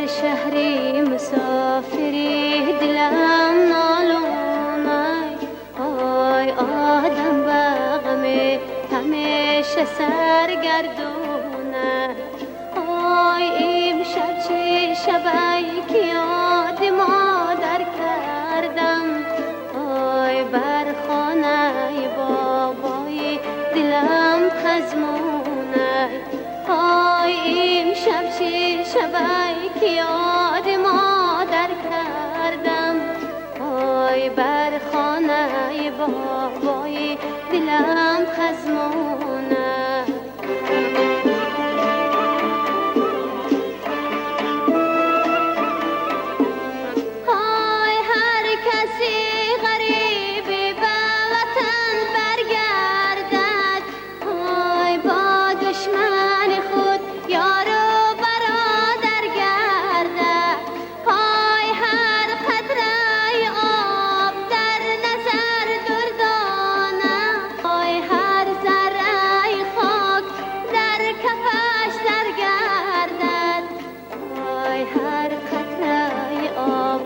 در شهری مسافری دلم نالونای آی آدم بغمه همیشه سرگردونه آی امشب چه شبی که یاد مادر کردم آی بر خانه بابای دلم خزمونه آی امشب چه شبی که یاد مادر کردم آی بر خانه بابای دلم خزمونه آی هر کسی غریبی به وطن برگردد آی با دشمن خود یارو برادر گردد آی هر قطره آب در نظر دردانه آی هر ذره خاک در کفش درگردد آی هر قطره آب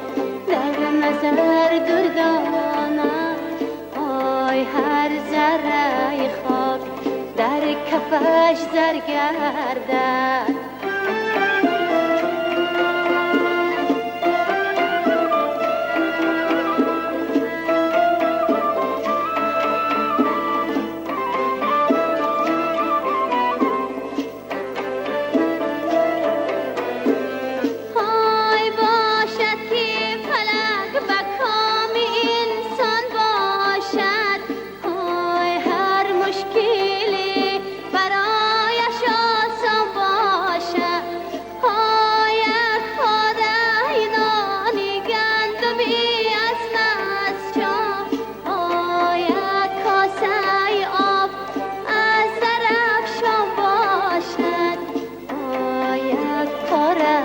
در نظر دردانه آی هر ذره خاک در کفش درگردد آی باشد که فلک به کام انسان باشد آی هر مشکلی برایش آسان باشد آی یک خاده نانی گندمی از نسجان آی یک کاسه آب از درفشان باشد آی یک پاره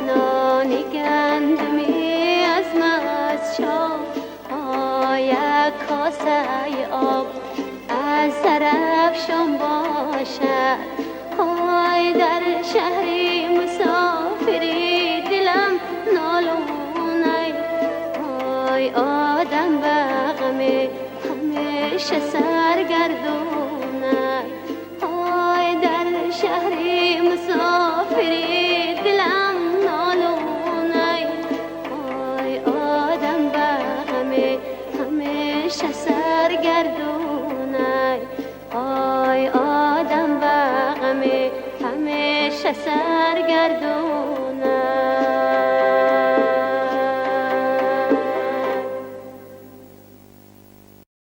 نانی گندمی از مسجان آی یک کاسه آب از درفشان باشد آی در شهری مسافری دلم نالونه آی آدم بغمه همیشه سرگردونه آی در شهری مسافری دلم نالونه آی آدم بغمه همیشه سرگردونه آی آدم بغمه همیشه سرگردونه